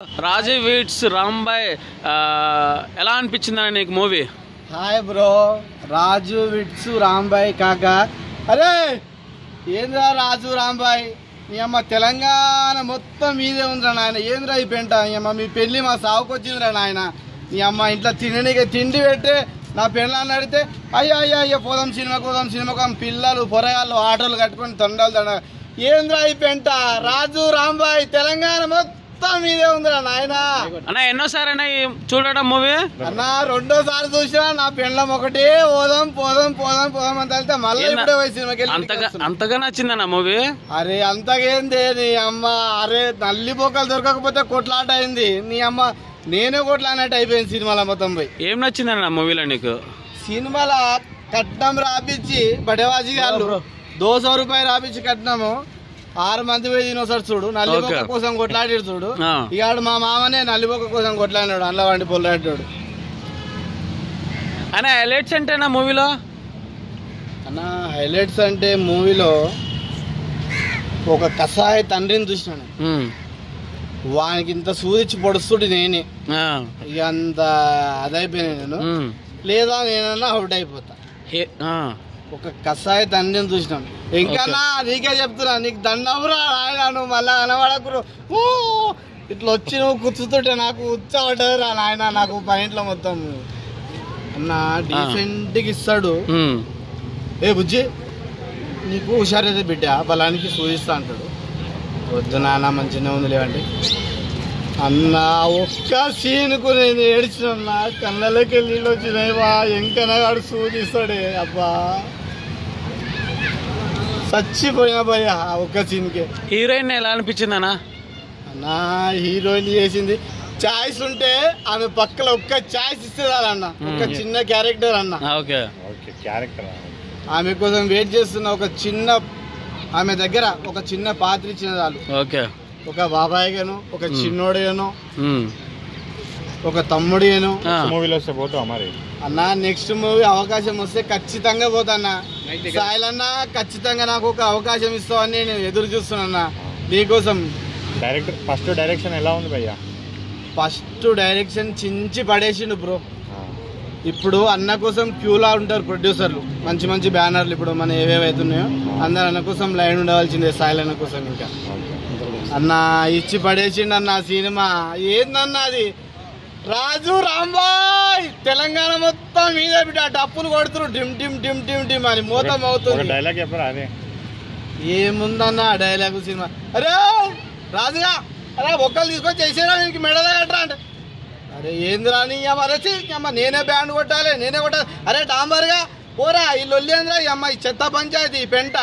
రాజు విట్స్ రాంబాయ్ ఎలా అనిపించింది నీకు మూవీ? హాయ్ బ్రో, రాజు విట్స్ రాంబాయ్ కాకా. అరే ఏంద్రా రాజు రాంబాయ్, నీ అమ్మ తెలంగాణ మొత్తం మీదే ఉందిరా నాయన. ఏంద్రా ఈ పెంట, నీ అమ్మ మీ పెళ్ళి మా సావుకు వచ్చిందిరా నాయన. నీ అమ్మ ఇంట్లో తిండి పెట్టే నా పెళ్ళాన్ని అడిగితే అయ్యో పోదాం సినిమాకు పిల్లలు పొరగాళ్ళు ఆటోలు కట్టుకొని తండాలు ఏంద్రా ఈ పెంట. రాజు రాంబాయ్ తెలంగాణ మొత్తం మీదే ఉందిరా నాయన. అన్న ఎన్నోసారి అన్న చూడడం మూవీ? అన్న రెండోసారి చూసినా. నా పెళ్ళం ఒకటే పోదాం అని వెళ్తే మళ్ళీ ఇప్పుడే పోయి సినిమాకి అంతగా నచ్చిందన్న మూవీ? అరే అంతగేంది నీ అమ్మ. అరే నల్లి బొక్కలు దొరకకపోతే కొట్లాట అయింది నీ అమ్మ. నేనే కొట్లాడినట్టు అయిపోయింది సినిమాలో మొత్తం పోయి. ఏం నచ్చిందన్న మూవీలో నీకు? సినిమాలో కట్నం రాపిచ్చి బడేవాజీ గారు 200 రూపాయలు రాపిచ్చి కట్నము 6 మంది పోయి తినోసారి చూడు. నల్లిబొక్క కోసం కొట్లాడాడు చూడు. ఇవాడు మా మామనే నల్లిబొక్క కోసం కొట్లాడినాడు. అందులో వంటి పొల్లాడాడు. అన్న హైలైట్స్ అంటేనా మూవీలో? అన్న హైలైట్స్ అంటే మూవీలో ఒక కషాయ తండ్రిని చూసినాను. వానికి ఇంత సూదిచ్చి పొడుస్తుడు నేనే. ఇక అంత అదైపోయినా నేను. లేదా నేనన్నా అవుట్ అయిపోతా. ఒక కషాయ తండ్రిని చూసినాను. ఇంకా నీకే చెప్తున్నా, నీకు దండవురా ఆయన. నువ్వు మళ్ళా కనబడకురు ఇట్లా వచ్చి నువ్వు కూర్చుతుంటే నాకు ఉచ్చబడ్డదిరా నాయన. నాకు పాయింట్లో మొత్తం అన్న డీసెంట్గా ఇస్తాడు. ఏ బుజ్జి నీకు హుషారైతే బిడ్డ బలానికి సూచిస్తా అంటాడు. వద్దు నాన్న మంచిగా ఉంది లేవండి అన్న. ఒక్క సీన్కు నేను ఏడ్చినా, కళ్ళలోకి నీళ్ళు వచ్చినాయి. వా ఎంకనగాడు సూచిస్తాడే అబ్బా, చచ్చిపోయినా భయ ఒక్క సీన్కే. హీరోయిన్ ఎలా అనిపించింది అన్న? హీరోయిన్ చేసింది ఛాయిస్ ఉంటే ఆమె పక్కన ఒక్క ఛాయిస్ ఇస్తే అన్న. ఒక చిన్న క్యారెక్టర్ అన్న. ఆమె కోసం వెయిట్ చేస్తున్న ఒక చిన్న, ఆమె దగ్గర ఒక చిన్న పాత్ర ఇచ్చిన చాలు. ఒక బాబాయ్ గాను, ఒక చిన్నోడుగాను, ఒక తమ్ముడిగాను మూవీలో వస్తే పోతావా మరి అన్న? నెక్స్ట్ మూవీ అవకాశం వస్తే ఖచ్చితంగా పోతాన్నా. సాయిలన్నా ఖచ్చితంగా నాకు ఒక అవకాశం ఇస్తావని నేను ఎదురు చూస్తున్నా నీకోసం. ఫస్ట్ డైరెక్షన్ ఎలా ఉంది భయ్యా? ఫస్ట్ డైరెక్షన్ చించి పడేసిండు బ్రో. ఇప్పుడు అన్న కోసం క్యూలా ఉంటారు ప్రొడ్యూసర్లు, మంచి మంచి బ్యానర్లు. ఇప్పుడు మన ఏవేవైతున్నాయో అందరు అన్న కోసం లైన్ ఉండవలసిందే. సాయిల్ అన్న కోసం ఇంకా అన్న ఇచ్చి పడేసిండు అన్న సినిమా. ఏందన్న అది? రాజు రాంబాయ్ తెలంగాణ మొత్తం మీద బిడ్డ డప్పులు కొడుతున్నారు. Dim dim dim dim dim అని మోతం అవుతుంది. డైలాగ్ చెప్పరా? అదే ఏముందన్న డైలాగ్ సినిమా. అరే రాజుగా అరే ఒక్కళ్ళు తీసుకొని చేసేరా నీకు మెడల్ కట్టరా అంటే, అరే ఏందిరా నీ అమ్మ అరచి అమ్మ నేనే బ్యాండ్ కొట్టాలి నేనే కొట్టాలి. అరే డాంబర్గా పోరా ఈ లొల్లి ఏంద్రా ఈ అమ్మ ఈ చెత్త పంచాయతీ ఈ పెంట.